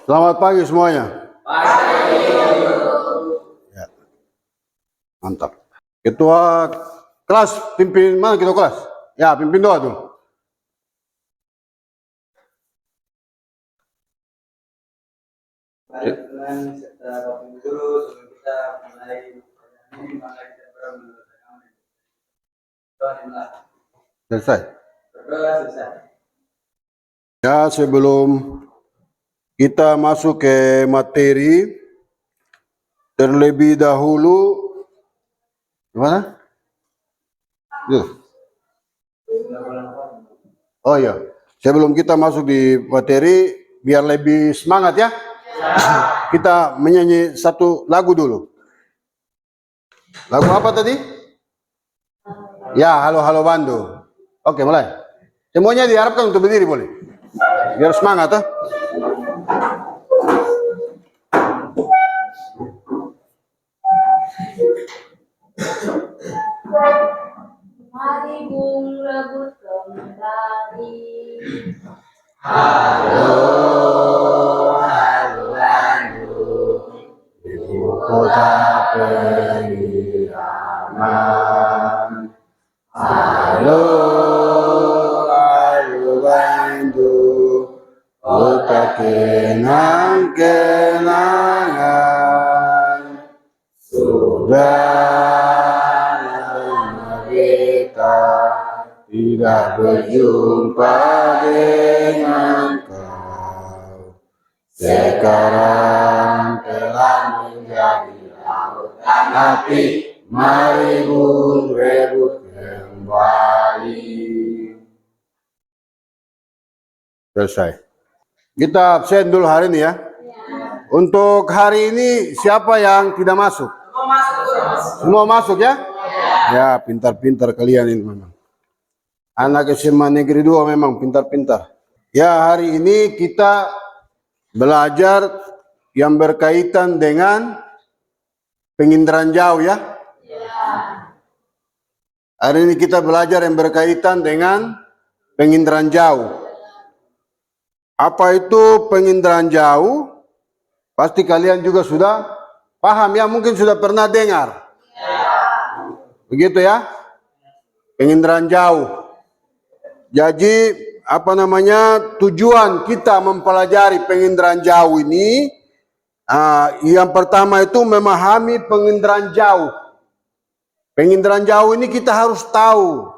Selamat pagi semuanya. Ya, mantap. Ketua kelas, pimpin mana ketua kelas? Ya, pimpin doa tuh. Mari teman serta Bapak Ibu Guru, sebelum kita mulai ini, maka kita berdoa dimulai. Selesai. Berdoa selesai. Ya, sebelum kita masuk ke materi, terlebih dahulu, gimana? Oh iya, sebelum kita masuk di materi, biar lebih semangat ya, kita menyanyi satu lagu dulu. Lagu apa tadi? Ya, Halo Halo Bandung. Oke, mulai. Semuanya diharapkan untuk berdiri boleh? Biar semangat ya. Mari bung rebut kembali. Ibu kota penyiraman. Halo, halo Bandung, kota kenang-kenangan. Sudah lama kita tidak berjumpa dengan kau. Sekarang telah menjadi lautan api, mari bung rebut kembali. Selesai. Kita absen dulu hari ini ya. Untuk hari ini siapa yang tidak masuk? Semua masuk ya? Ya, pintar-pintar kalian ini memang. Anak SMA Negeri 2 memang pintar-pintar. Ya, hari ini kita belajar yang berkaitan dengan penginderaan jauh ya. Hari ini kita belajar yang berkaitan dengan penginderaan jauh. Apa itu penginderaan jauh? Pasti kalian juga sudah paham ya, mungkin sudah pernah dengar. Begitu ya? Penginderaan jauh. Jadi tujuan kita mempelajari penginderaan jauh ini, yang pertama itu memahami penginderaan jauh. Penginderaan jauh ini kita harus tahu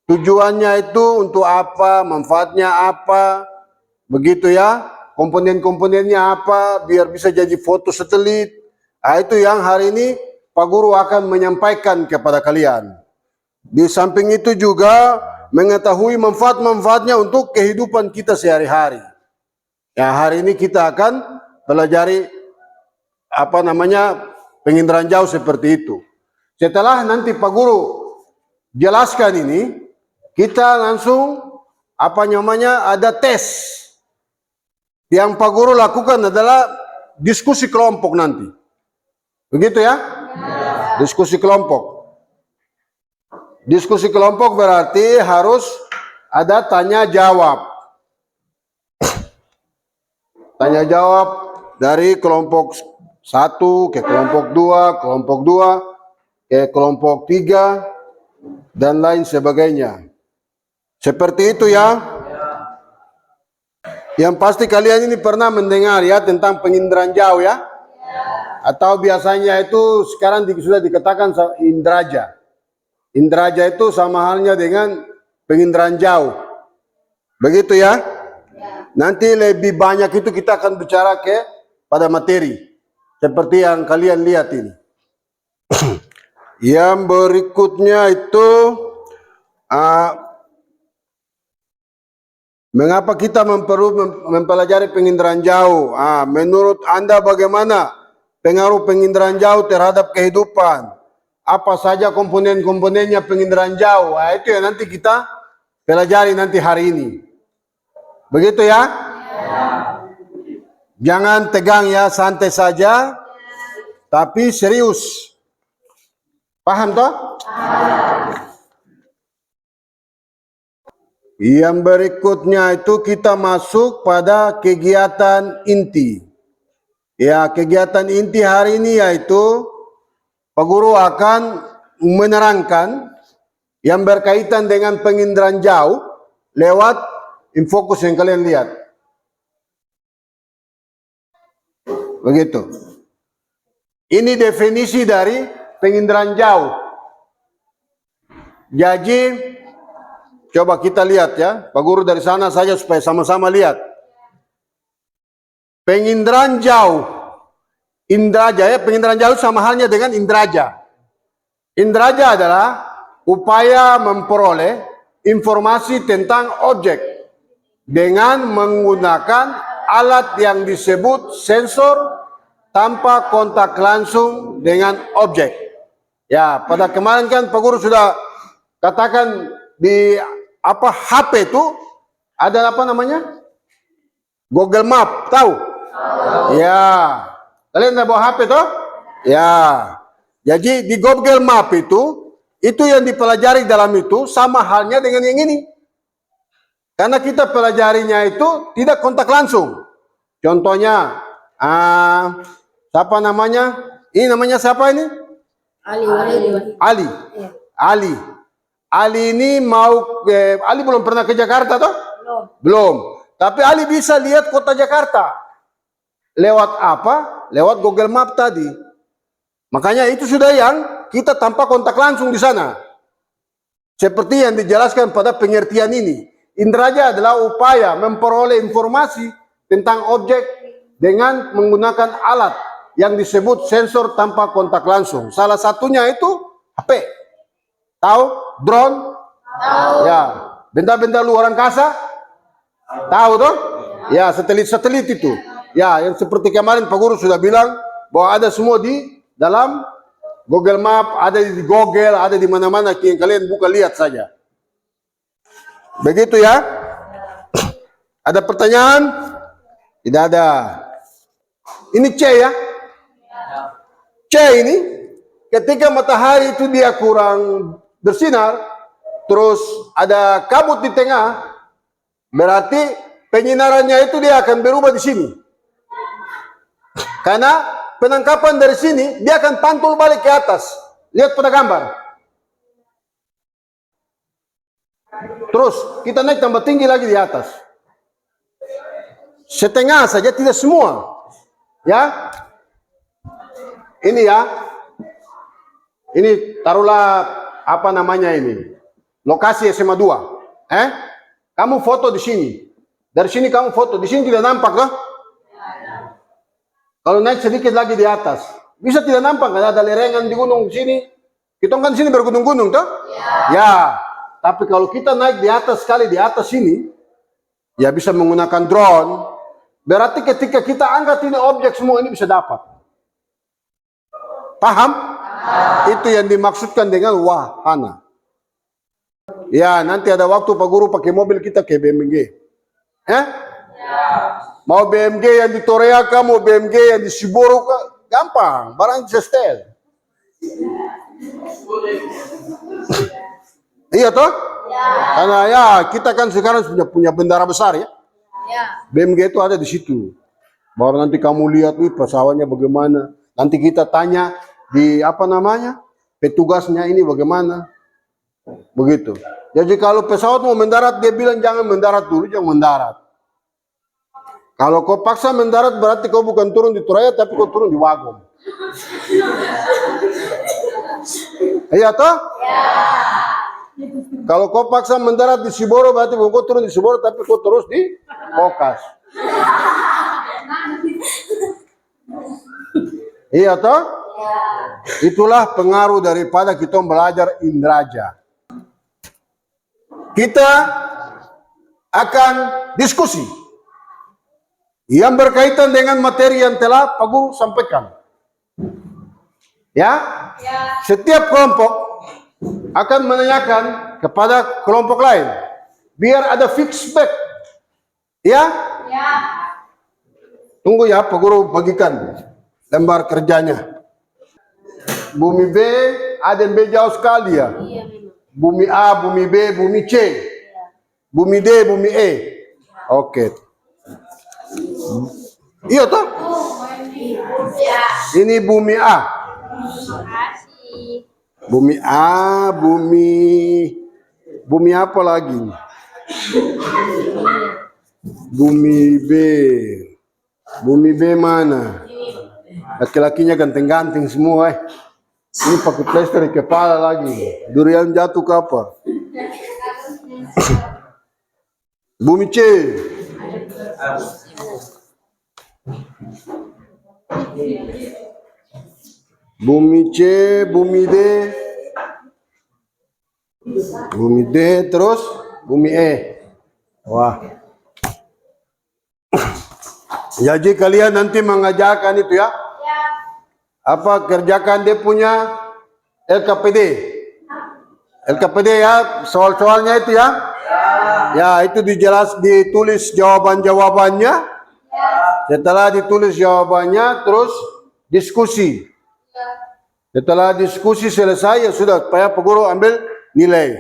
tujuannya itu untuk apa, manfaatnya apa, begitu ya, komponen-komponennya apa, biar bisa jadi foto satelit. Itu yang hari ini Pak Guru akan menyampaikan kepada kalian. Di samping itu juga mengetahui manfaat-manfaatnya untuk kehidupan kita sehari-hari. Ya, hari ini kita akan pelajari penginderaan jauh seperti itu. Setelah nanti Pak Guru jelaskan ini, kita langsung ada tes. Yang Pak Guru lakukan adalah diskusi kelompok nanti. Begitu ya? Diskusi kelompok. Diskusi kelompok berarti harus ada tanya jawab. Tanya jawab dari kelompok 1 ke kelompok 2 ke kelompok 3 dan lain sebagainya. Seperti itu ya. Yang pasti kalian ini pernah mendengar ya tentang penginderaan jauh ya. Atau biasanya itu sekarang sudah dikatakan indraja. Indraja itu sama halnya dengan penginderaan jauh. Begitu ya? Nanti lebih banyak itu kita akan bicara pada materi. Seperti yang kalian lihat ini. Yang berikutnya itu mengapa kita mempelajari penginderaan jauh? Menurut Anda bagaimana pengaruh penginderaan jauh terhadap kehidupan? Apa saja komponen-komponennya penginderaan jauh? Itu yang nanti kita pelajari nanti hari ini. Begitu ya? Jangan tegang ya, santai saja, tapi serius. Paham toh? Yang berikutnya itu kita masuk pada kegiatan inti. Ya, kegiatan inti hari ini yaitu Pak Guru akan menerangkan yang berkaitan dengan penginderaan jauh lewat infokus yang kalian lihat. Begitu. Ini definisi dari penginderaan jauh. Jadi, coba kita lihat ya, Pak Guru dari sana saja supaya sama-sama lihat. Penginderaan jauh, indraja ya, penginderaan jauh sama halnya dengan indraja. Indraja adalah upaya memperoleh informasi tentang objek dengan menggunakan alat yang disebut sensor tanpa kontak langsung dengan objek. Ya, pada kemarin kan Pak Guru sudah katakan di HP itu ada apa namanya? Google Map, tahu? Ya. Kalian udah bawa HP toh? Ya. Jadi di Google Map itu yang dipelajari dalam itu sama halnya dengan yang ini. Karena kita pelajarinya itu tidak kontak langsung. Contohnya, siapa namanya? Ini namanya siapa ini? Ali. Ali ini Ali belum pernah ke Jakarta toh? Belum. Tapi Ali bisa lihat kota Jakarta. Lewat apa? Lewat Google Map tadi. Makanya itu sudah yang kita tanpa kontak langsung di sana. Seperti yang dijelaskan pada pengertian ini. Indraja adalah upaya memperoleh informasi tentang objek dengan menggunakan alat yang disebut sensor tanpa kontak langsung. Salah satunya itu HP. Tahu? Drone? Tahu. Ya. Benda-benda luar angkasa? Tahu toh? Ya, satelit-satelit itu. Ya, yang seperti kemarin Pak Guru sudah bilang bahwa ada semua di dalam Google Map, ada di Google, ada di mana-mana, yang kalian buka lihat saja. Begitu ya? Ada pertanyaan? Tidak ada. Ini C ya? C ini ketika matahari itu dia kurang bersinar, terus ada kabut di tengah, berarti penyinarannya itu dia akan berubah di sini. Karena penangkapan dari sini dia akan pantul balik ke atas. Lihat pada gambar. Terus kita naik tambah tinggi lagi di atas. Setengah saja, tidak semua. Ya. Ini ya. Ini taruhlah apa namanya ini? Lokasi SMA 2. Kamu foto di sini. Dari sini kamu foto, di sini tidak nampak loh. Kalau naik sedikit lagi di atas, bisa tidak nampak karena ada lerengan di gunung sini. Kita kan sini bergunung-gunung toh? Ya. Tapi kalau kita naik di atas sekali di atas sini, ya bisa menggunakan drone. Berarti ketika kita angkat ini objek semua ini bisa dapat. Paham? Itu yang dimaksudkan dengan wahana. Ya, nanti ada waktu Pak Guru pakai mobil kita ke BMG. Mau BMG yang di Toreaka, mau BMG yang di Siboro, gampang, barang bisa setel. Iya toh? Karena ya kita kan sekarang sudah punya bendara besar ya. BMG itu ada di situ. Baru nanti kamu lihat pesawatnya bagaimana. Nanti kita tanya di apa namanya petugasnya ini bagaimana. Begitu. Jadi kalau pesawat mau mendarat dia bilang jangan mendarat dulu, jangan mendarat. Kalau kau paksa mendarat berarti kau bukan turun di Toraya tapi kau turun di Wagom. Iya toh? Kalau kau paksa mendarat di Siboro berarti bukan kau turun di Siboro tapi kau terus di Bokas. Iya toh? Itulah pengaruh daripada kita belajar indraja. Kita akan diskusi yang berkaitan dengan materi yang telah Pak Guru sampaikan. Ya? Setiap kelompok akan menanyakan kepada kelompok lain biar ada feedback. Ya? Tunggu ya, Pak Guru bagikan lembar kerjanya. Bumi B, A dan B jauh sekali ya. Bumi A, bumi B, bumi C. Bumi D, bumi E. Oke. Iya toh? Ya. Ini bumi A. Kasih. Bumi A, bumi apa lagi? Bumi B. Bumi B mana? Laki-lakinya ganteng-ganteng semua. Ini pakai plester di kepala lagi. Durian jatuh ke apa? Bumi C. Bumi C, bumi D. Bumi D terus bumi E. Wah. Jadi kalian nanti mengajarkan itu ya. Apa kerjakan dia punya LKPD. LKPD ya, soal-soalnya itu ya. Ya, itu ditulis jawaban-jawabannya. Setelah ditulis jawabannya, terus diskusi. Setelah diskusi selesai, ya sudah, supaya guru ambil nilai.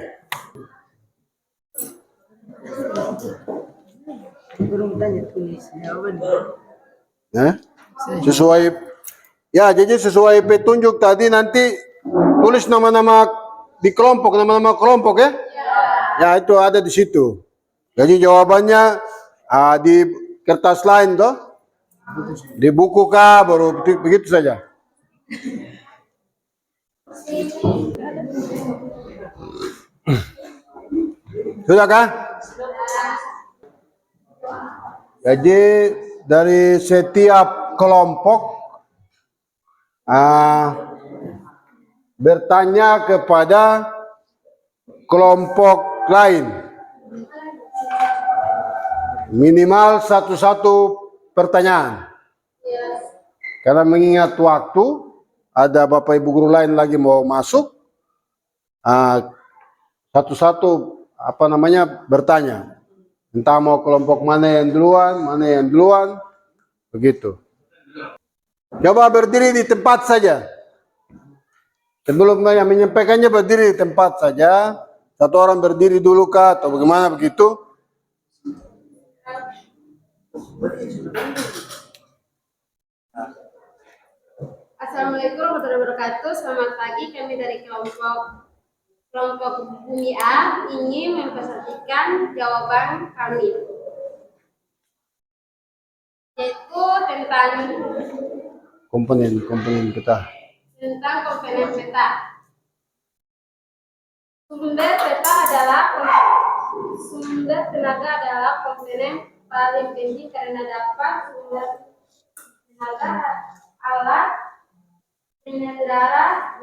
Sesuai, ya jadi sesuai petunjuk tadi nanti tulis nama-nama di kelompok, nama-nama kelompok ya. Ya itu ada di situ. Jadi jawabannya di kertas lain toh, di buku kah, baru begitu saja. Sudah kah? Jadi dari setiap kelompok bertanya kepada kelompok lain. Minimal satu-satu pertanyaan. Karena mengingat waktu, ada Bapak Ibu guru lain lagi mau masuk, satu-satu bertanya. Entah mau kelompok mana yang duluan, begitu. Coba berdiri di tempat saja. Sebelum yang menyampaikannya berdiri di tempat saja. Satu orang berdiri dulu kah atau bagaimana begitu? Assalamualaikum warahmatullahi wabarakatuh. Selamat pagi. Kami dari kelompok Bumi A ingin mempresentasikan jawaban kami, yaitu tentang Komponen peta. Sumber tenaga adalah komponen paling penting karena dapat sumber tenaga alat dengan darah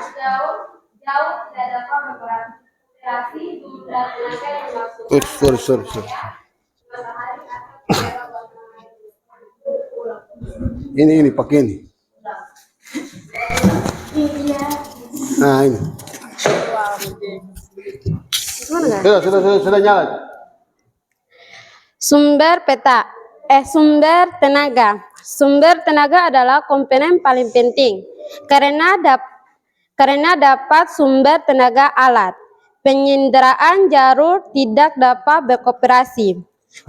jauh tidak dapat beroperasi. Jumlah tenaga yang dimaksudkan Sorry. matahari atau Ini pakai ini. Nah ini. Sudah nyala. Sumber tenaga. Sumber tenaga adalah komponen paling penting karena dapat sumber tenaga alat. Penyenderaan jalur tidak dapat beroperasi.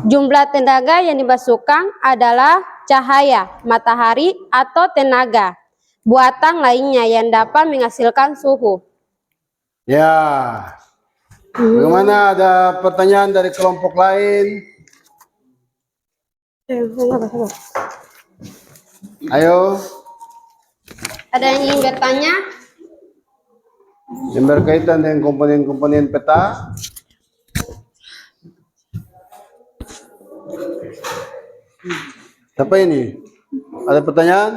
Jumlah tenaga yang dimasukkan adalah cahaya, matahari, atau tenaga buatan lainnya yang dapat menghasilkan suhu. Ya. Bagaimana, ada pertanyaan dari kelompok lain? Ayo. Ada yang ingin bertanya? Yang berkaitan dengan komponen-komponen peta. Siapa ini? Ada pertanyaan?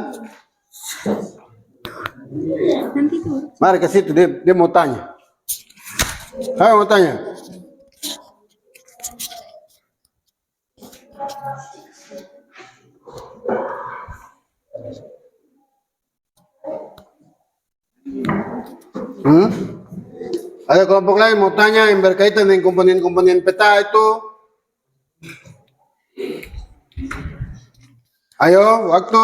Mari ke situ, dia mau tanya. Saya mau tanya. Ada kelompok lain mau tanya yang berkaitan dengan komponen-komponen peta itu? Ayo, waktu.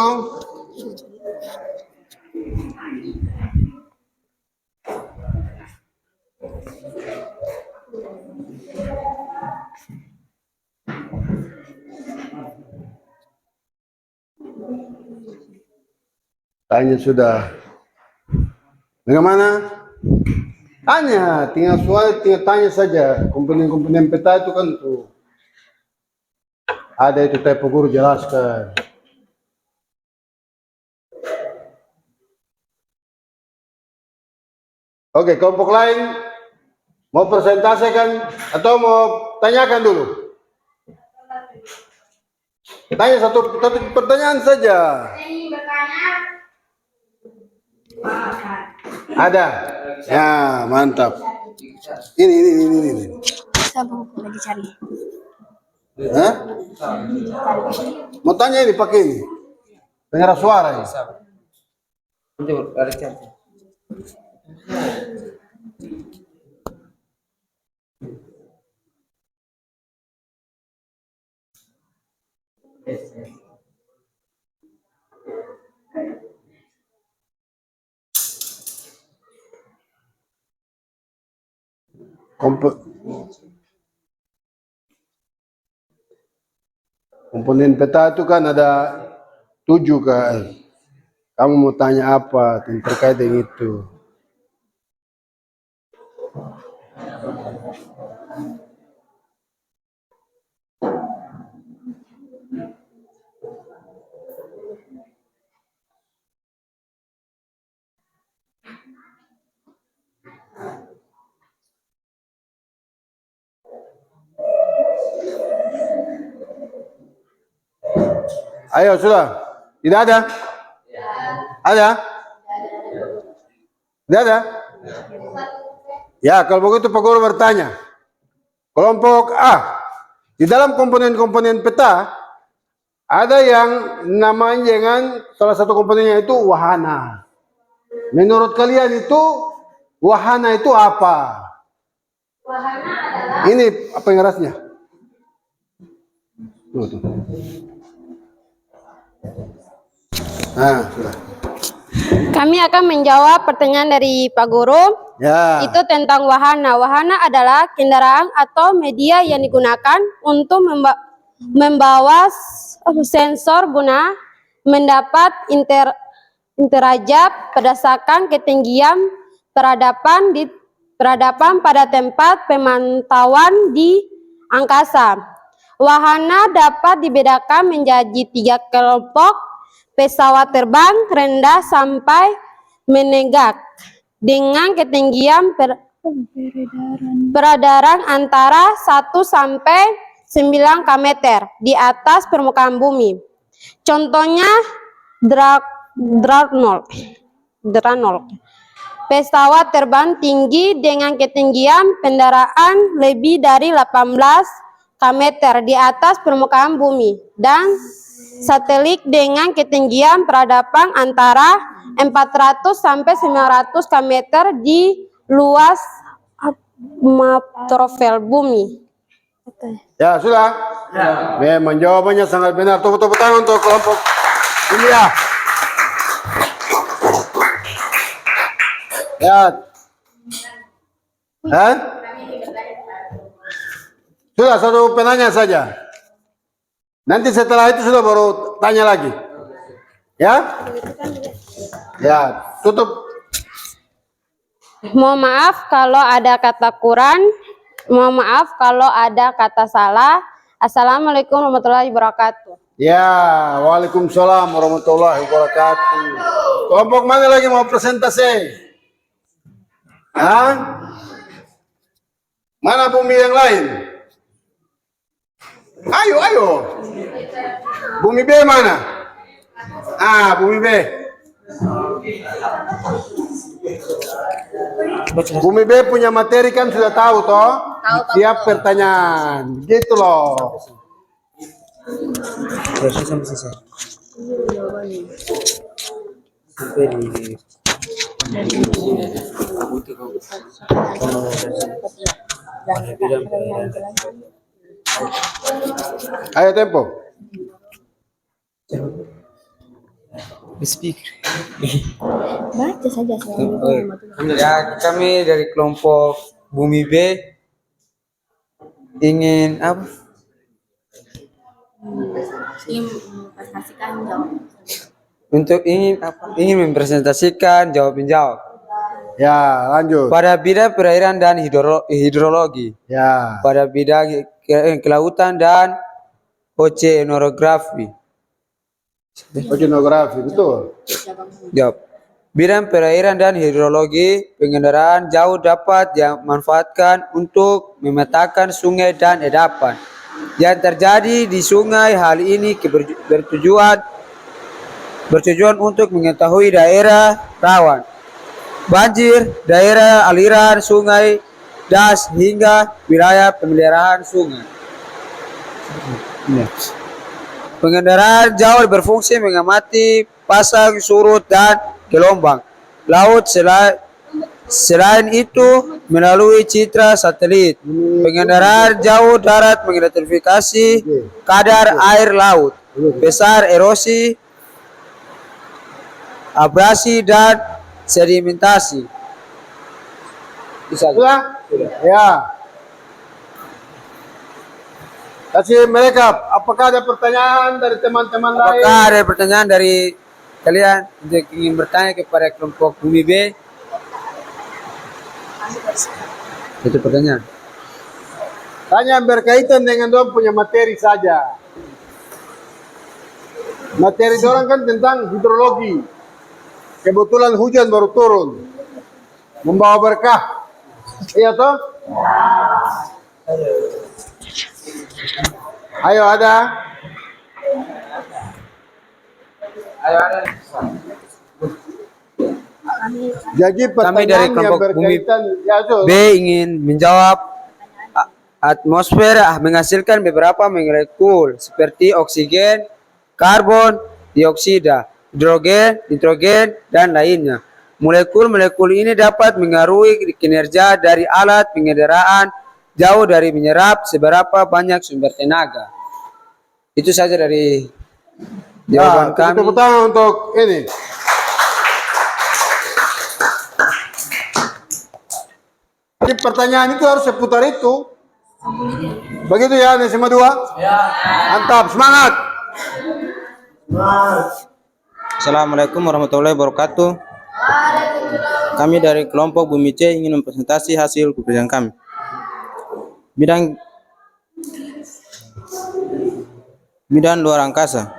Tanya sudah. Bagaimana? Tanya, tinggal soal, tinggal tanya saja. Komponen-komponen peta itu kan tuh. Ada itu Pak Guru jelaskan. Oke, kelompok lain mau presentasikan atau mau tanyakan dulu? Tanya satu pertanyaan saja. Ini bertanya. Ada? Ya, mantap. Ini. Saya buku lagi cari. Hah? Mau tanya ini pakai ini. Dengar suara ini. Komponen peta itu kan ada 7 kan. Kamu mau tanya apa terkait dengan itu? Ayo sudah. Tidak ada? Ada? Tidak ada? Ya, kalau begitu Pak Guru bertanya. Kelompok A, di dalam komponen-komponen peta ada yang namanya dengan salah satu komponennya itu wahana. Menurut kalian itu wahana itu apa? Wahana adalah Ini apa yang rasnya? Tuh. Nah, sudah. Kami akan menjawab pertanyaan dari Pak Guru. Ya. Itu tentang wahana. Wahana adalah kendaraan atau media yang digunakan untuk membawa sensor guna mendapat interajab berdasarkan ketinggian peradaban pada tempat pemantauan di angkasa. Wahana dapat dibedakan menjadi 3 kelompok: pesawat terbang rendah sampai menegak dengan ketinggian peredaran antara 1 sampai 9 km di atas permukaan bumi. Contohnya Dreadnought. Pesawat terbang tinggi dengan ketinggian pendaraan lebih dari 18 km di atas permukaan bumi, dan satelit dengan ketinggian peradaban antara 400 sampai 900 km di luas atmosfer bumi. Ya, sudah? Ya. Memang jawabannya sangat benar. Tepuk tangan untuk kelompok India. Ya. Hah? Sudah, satu penanya saja. Nanti setelah itu sudah baru tanya lagi. Ya? Ya, tutup. Mohon maaf kalau ada kata kurang. Mohon maaf kalau ada kata salah. Assalamualaikum warahmatullahi wabarakatuh. Ya, waalaikumsalam warahmatullahi wabarakatuh. Kelompok mana lagi mau presentasi? Hah? Mana bumi yang lain? Ayo. Bumi B mana? Bumi B. Bumi B punya materi kan sudah tahu toh? Siap pertanyaan. Gitu loh. Ayo tempo. Speak. baca saja Ya, kami dari kelompok Bumi B ingin apa? presentasikan jawab. untuk ingin mempresentasikan jawab menjawab Ya, lanjut. pada bidang perairan dan hidrologi, Ya. pada bidang kelautan dan oceanografi. Oceanografi, betul. Jawab. Bidang perairan dan hidrologi, pengendaraan jauh dapat dimanfaatkan untuk memetakan sungai dan endapan yang terjadi di sungai. Hal ini bertujuan untuk mengetahui daerah rawan banjir, daerah aliran sungai, das, hingga wilayah pemeliharaan sungai. Pengendaraan jauh berfungsi mengamati pasang surut dan gelombang laut. Selain itu, melalui citra satelit, pengendaraan jauh darat mengidentifikasi kadar air laut, besar erosi, abrasi, dan sedimentasi. Bisa. Sudah? Ya. Kasih mereka, apakah ada pertanyaan dari teman-teman lain? Apakah ada pertanyaan dari kalian untuk ingin bertanya kepada kelompok Bumi B? Itu pertanyaan. Tanya yang berkaitan dengan dorang punya materi saja. Materi dorang kan tentang hidrologi. Kebetulan hujan baru turun. Membawa berkah. Iya toh? Ayo ada. Jadi Kami dari pertanyaan yang kelompok Bumi berkaitan B ingin menjawab atmosfer menghasilkan beberapa molekul seperti oksigen, karbon dioksida, hidrogen, nitrogen, dan lainnya. Molekul-molekul ini dapat mengaruhi kinerja dari alat pengendaraan jauh dari menyerap seberapa banyak sumber tenaga. Itu saja dari jawaban kami. Tepuk tangan untuk ini. Jadi pertanyaan itu harus seputar itu. Begitu ya, SMA 2? Ya. Mantap, semangat. Assalamualaikum warahmatullahi wabarakatuh. Kami dari kelompok Bumi C ingin mempresentasi hasil pekerjaan kami. Bidang luar angkasa.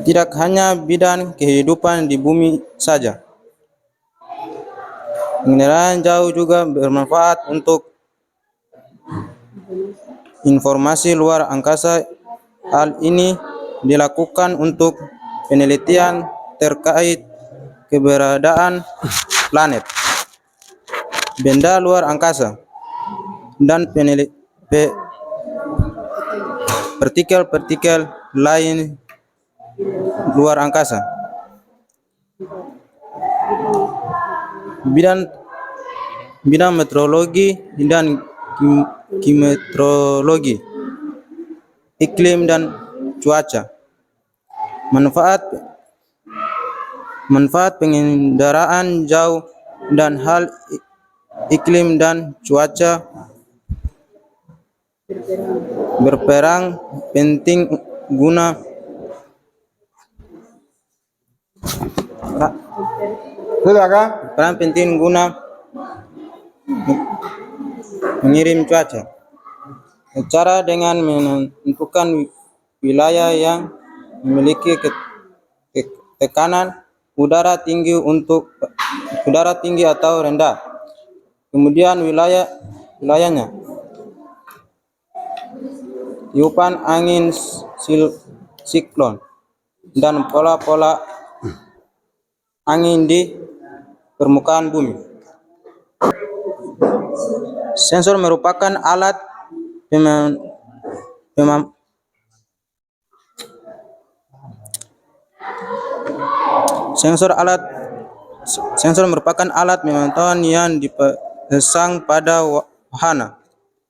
Tidak hanya bidang kehidupan di bumi saja. Pengendaraan jauh juga bermanfaat untuk informasi luar angkasa. Hal ini dilakukan untuk penelitian terkait keberadaan planet, benda luar angkasa, dan partikel-partikel lain luar angkasa. Bidang meteorologi dan kimeteorologi, iklim dan cuaca. Manfaat pengendaraan jauh dan hal iklim dan cuaca berperan penting guna mengirim cuaca. Cara dengan menentukan wilayah yang memiliki tekanan udara tinggi atau rendah. Kemudian wilayahnya. Tiupan angin siklon dan pola-pola angin di permukaan bumi. Sensor merupakan alat pemantauan yang dipasang pada wahana,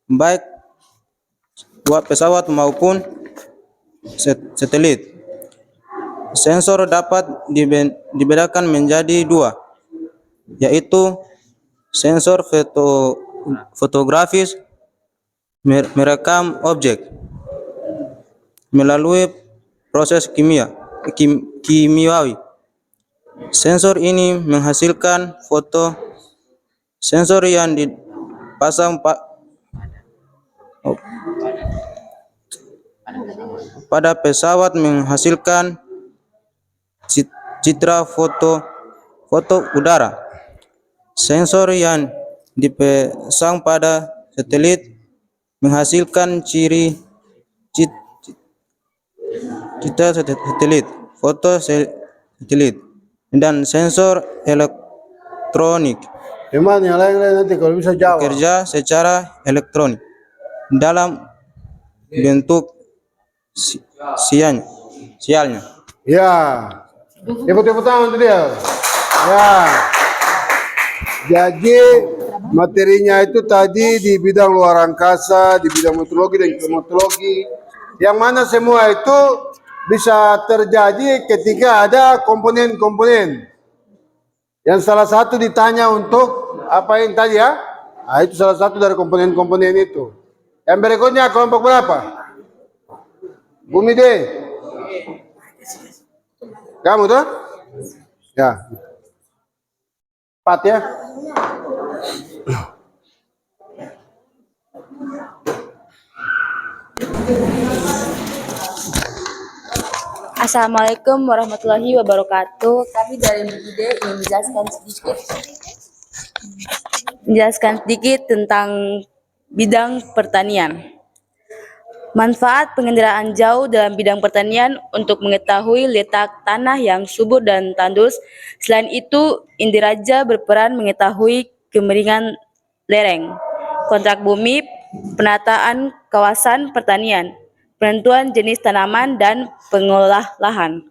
baik pesawat maupun satelit. Sensor dapat dibedakan menjadi dua, yaitu sensor fotografis merekam objek melalui proses kimia, kimiawi. Sensor ini menghasilkan foto. Sensor yang dipasang pada pesawat menghasilkan citra foto udara. Sensor yang dipasang pada satelit menghasilkan citra satelit, foto satelit, dan sensor elektronik Gimana yang lain-lain nanti kalau bisa jawab. bekerja secara elektronik dalam bentuk sialnya. Ya. Tepuk tangan untuk dia. Ya. Jadi materinya itu tadi di bidang luar angkasa, di bidang meteorologi dan klimatologi. Yang mana semua itu bisa terjadi ketika ada komponen-komponen. Yang salah satu ditanya untuk apa yang tadi ya? Nah, itu salah satu dari komponen-komponen itu. Yang berikutnya kelompok berapa? Bumi D. Kamu tuh? Ya. 4 ya. Assalamualaikum warahmatullahi wabarakatuh. Kami dari BID ingin menjelaskan sedikit tentang bidang pertanian. Manfaat pengendaraan jauh dalam bidang pertanian untuk mengetahui letak tanah yang subur dan tandus. Selain itu, inderaja berperan mengetahui kemiringan lereng, kontrak bumi, penataan kawasan pertanian, penentuan jenis tanaman, dan pengolah lahan.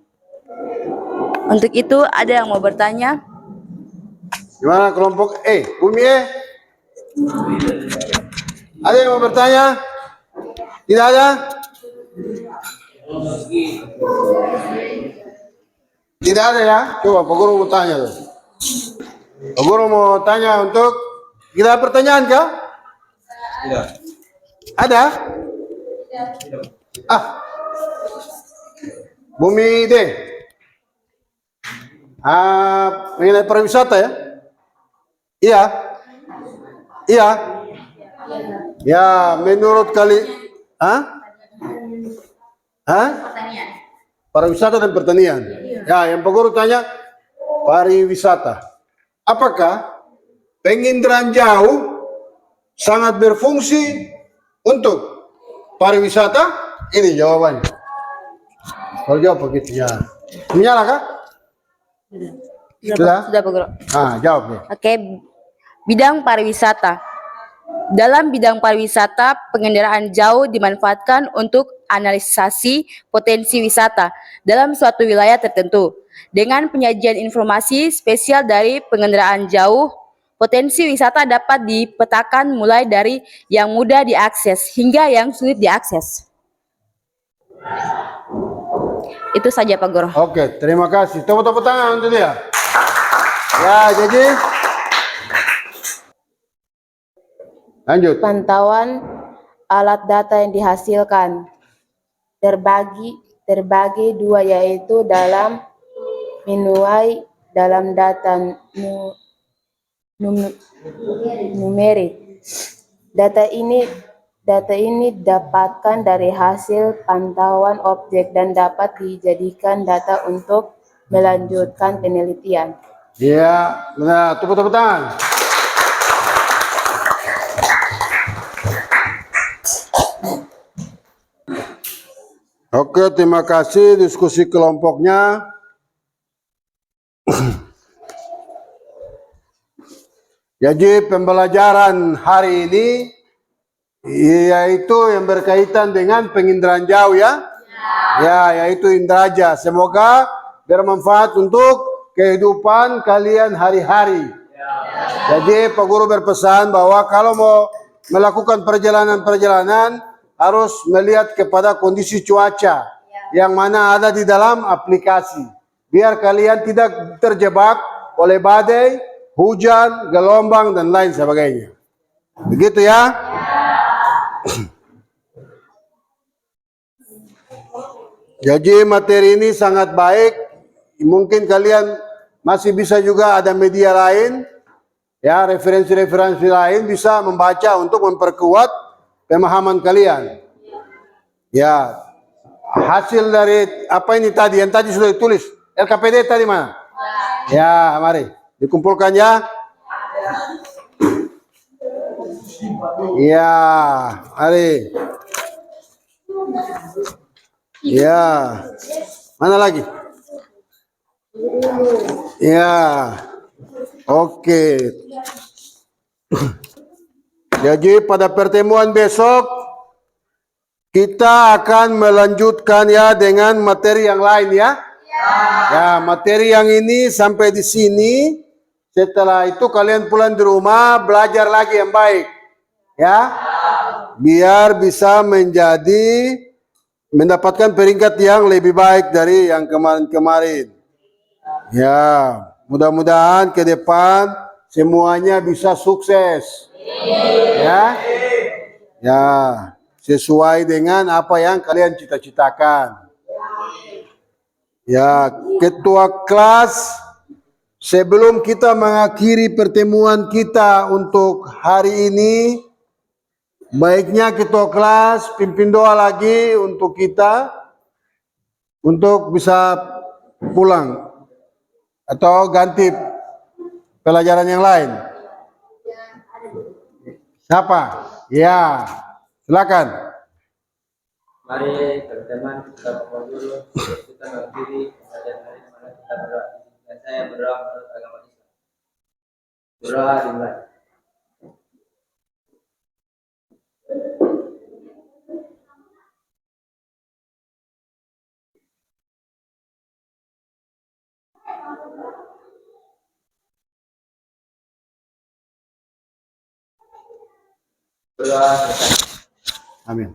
Untuk itu, ada yang mau bertanya? Gimana kelompok E? Bumi E? Ada yang mau bertanya? Tidak ada? Tidak ada ya? Coba Pak Guru mau tanya tuh. Pak Guru mau tanya untuk kita pertanyaan kah? Tidak. Ada? Bumi D. Mengenai pariwisata ya? Iya. Iya. Ya, menurut pariwisata dan pertanian. Ya, yang Pak Guru tanya pariwisata. Apakah penginderaan jauh sangat berfungsi untuk pariwisata? Ini jawabannya. Kalau jawab begitu ya. Menyala kah? Sudah? Sudah, Pak Guru. Jawab ya. Oke, bidang pariwisata. Dalam bidang pariwisata, pengendaraan jauh dimanfaatkan untuk analisasi potensi wisata dalam suatu wilayah tertentu. Dengan penyajian informasi spesial dari pengendaraan jauh, potensi wisata dapat dipetakan mulai dari yang mudah diakses hingga yang sulit diakses. Itu saja, Pak Guru. Oke, terima kasih. Tepuk tangan untuk dia. Ya, jadi lanjut. Pantauan alat data yang dihasilkan terbagi dua, yaitu dalam menuai dalam data numerik. Data ini dapatkan dari hasil pantauan objek dan dapat dijadikan data untuk melanjutkan penelitian. Ya, benar. Tepuk tangan. Oke, terima kasih diskusi kelompoknya. Jadi pembelajaran hari ini yaitu yang berkaitan dengan penginderaan jauh ya. Ya, yaitu inderaja. Semoga bermanfaat untuk kehidupan kalian hari-hari. Jadi Pak Guru berpesan bahwa kalau mau melakukan perjalanan-perjalanan harus melihat kepada kondisi cuaca yang mana ada di dalam aplikasi. Biar kalian tidak terjebak oleh badai, hujan, gelombang, dan lain sebagainya. Begitu ya. Jadi materi ini sangat baik. Mungkin kalian masih bisa juga ada media lain, ya referensi-referensi lain bisa membaca untuk memperkuat pemahaman kalian. Ya, hasil dari apa ini tadi yang tadi sudah ditulis LKPD tadi mana? Ya, mari dikumpulkan ya. Ya, mari. Ya, mana lagi? Ya, oke. Jadi pada pertemuan besok kita akan melanjutkan ya dengan materi yang lain ya. Ya, materi yang ini sampai di sini. Setelah itu kalian pulang di rumah belajar lagi yang baik. Ya. Biar bisa mendapatkan peringkat yang lebih baik dari yang kemarin-kemarin. Ya, mudah-mudahan ke depan semuanya bisa sukses. Ya. Ya, sesuai dengan apa yang kalian cita-citakan. Ya, ketua kelas, sebelum kita mengakhiri pertemuan kita untuk hari ini, baiknya ketua kelas pimpin doa lagi untuk kita untuk bisa pulang atau ganti pelajaran yang lain. Siapa? Ya, silakan. Mari teman-teman kita berdoa dulu. Kita mengakhiri pelajaran hari ini. Mari kita berdoa. Dan saya berdoa menurut agama Islam. Berdoa dimulai. Berdoa selesai. Amin.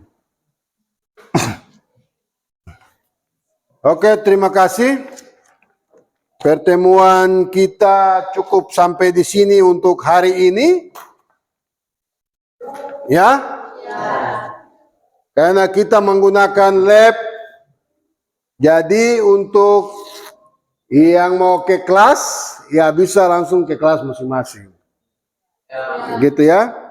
Oke, terima kasih. Pertemuan kita cukup sampai di sini untuk hari ini. Ya? Karena kita menggunakan lab. Jadi untuk yang mau ke kelas, ya bisa langsung ke kelas masing-masing. Gitu ya.